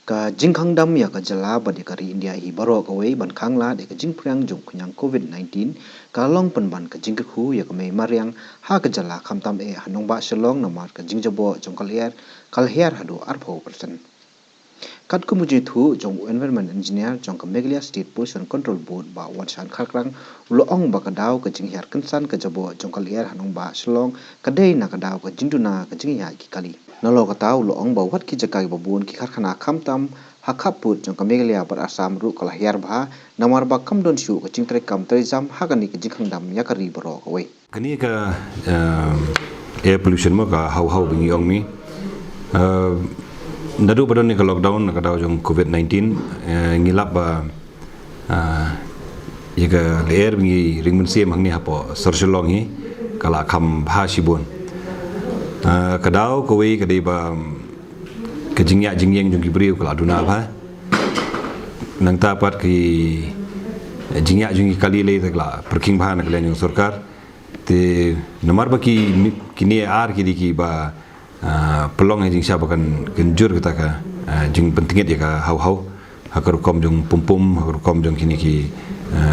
Ka jingkhang dam ya ka jala ba de kari India hi baro ka wei ban khang la de ka jingpryang jong kunyang COVID-19 ka long pen ban ka jingkhu ya ka mei mariang ha ka jala khamtam e hanong ba shalong na mar ka jingjabo jong kalher hadu arpho person kat ku muji thu jong environment engineer jong ka Meghalaya State Pollution Control Board ba wanshan kharkrang loong ba ka daw ka jinghyar kansan ka jabo jong kalher hanong ba shalong ka dei na ka daw ka jingduna ka jingya ki kali nalo ka taw loong ba wat ki jakai babun ki kharkhana khamtam hakaput jong ka Meghalaya bar Assam ru kalher ba namar ba kamdon shu ka jingtre kam trizam hagani ka jingkhang dam yakari baro ka we kani ka air pollution mo ka hau bingi ong mi nadu badon ni ka lockdown ka daw jong COVID-19 ngilap ba yaga air bingi ringmun sem hangni hapo sorsolong hi kala kham bha sibon ka daw ko we ka dei ba ka jingyang jong ki briu kala duna ba nang tapat ki jingyang jong ki kali le takla parking bha na kala jong sarkar te nomor ba kini ar ki diki ba pelong jing siapa kan genjur kita ka jing pentinget ya ka hau hakar kom jong pum hakar kom jong kini ki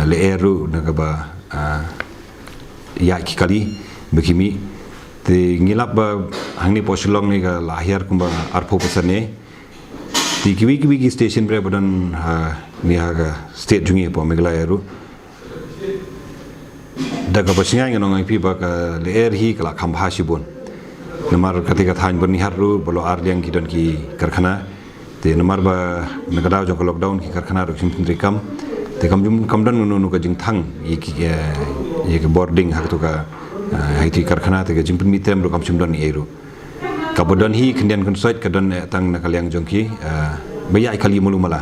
leeru na ka ba ya ki kali bekimi te ngilap ba hangni posilong ni ka lahir kumba arpo pesane ti kiwi ki station bre badan ni ha state jungi po Meghalaya ru daga basinga ngai pi ba ka leer hi kala khambha sibon nomor ketika thain bernihar ru bolo arliang kidon ki karkhana te nomor ba nagadaw jong lockdown ki karkhana ru simtri kam te kamdan nu ka jing thang ye ke boarding hak tu ka haiti karkhana te jing pin mitem ru kam simdon ni eru kabodon hi kendian konsoit kadon tang nakaliang jong ki bayai kali mulu mala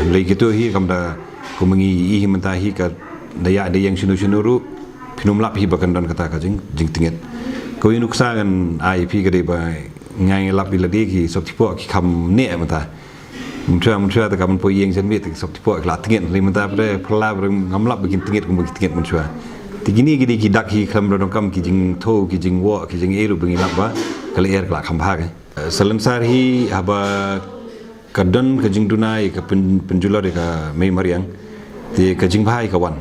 lei gitu hi kamda kumengi hi mentahi ka daya yang sinu ru pinumlap hi bakan don kata ka jing tinget ko inuksa kan IP gede ba ngai lap biladi ki soptipo ki kam ne mata muntra ta kam po yeng jan mit soptipo la tinget ri mata pre phala ngamlap bikin tinget kum tinget muntra tigini gede ki dak hi kam don kam ki jing tho ki jing wo ki jing eru bingi lap ba kala er kala kham bha salam sar hi haba kadon ka jing dunai ka penjular ka mei mariang te ka jing bhai ka wan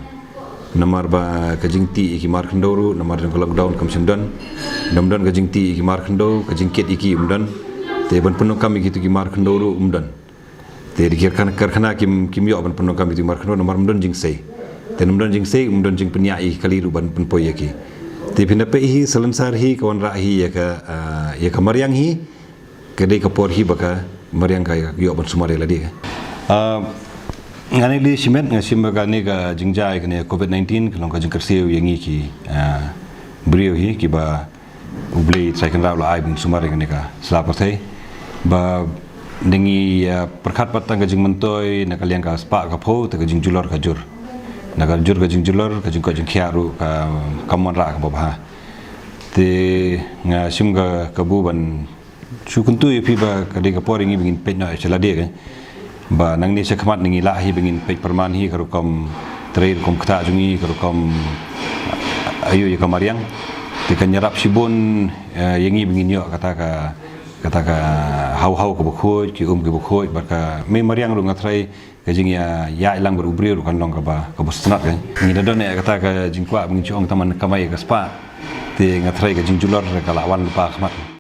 namar ba kajing ti iki mar khandoru namar jong lockdown kam simdan namdan kajing ti iki mar khando kajing ket iki umdan te ban penuh kami gitu ki mar khandoru umdan te dikir karkhana kim yo ban penuh kami tu mar khando namar umdan jing sei te namdan jing sei umdan jing penya i kali ru ban pen poy ki te pinda pe hi salansar hi kawan ra hi ya ka mariang hi kedai ka por hi baka mariang ka yo ban sumare ladi ngani li simet ngasim bagani ka jingjai kene COVID-19 kalong ka jingkersiu yangi ki brio hi ki ba ublei traikan raw la aibin sumare kene ka slapathai ba dengi perkhat patang ka jingmentoi na kalian ka spa ka pho te ka jingjulor ka jur na ka jur ka jingjulor ka jingkhiaru ka kamon ra ka ba te ngasim ka kabuban chukuntu pi ba ka de ka poringi bingin pejna chalade ka ba nang ni sekhamat ningi lahi bingin pej perman hi karukom trail kom kta jungi karukom ayu ya kamariang te kan nyarap sibon yangi bingin yo kata ka hau ka bukhoi ki ke bukhoi barka me mariang ru ngatrai ka jing ya ilang berubri ru kan long ka ba ka busnat kan ni dadon ya kata ka jingkwa bingin chong taman kamai ka spa te ngatrai ka jingjulor ka lawan pa khmat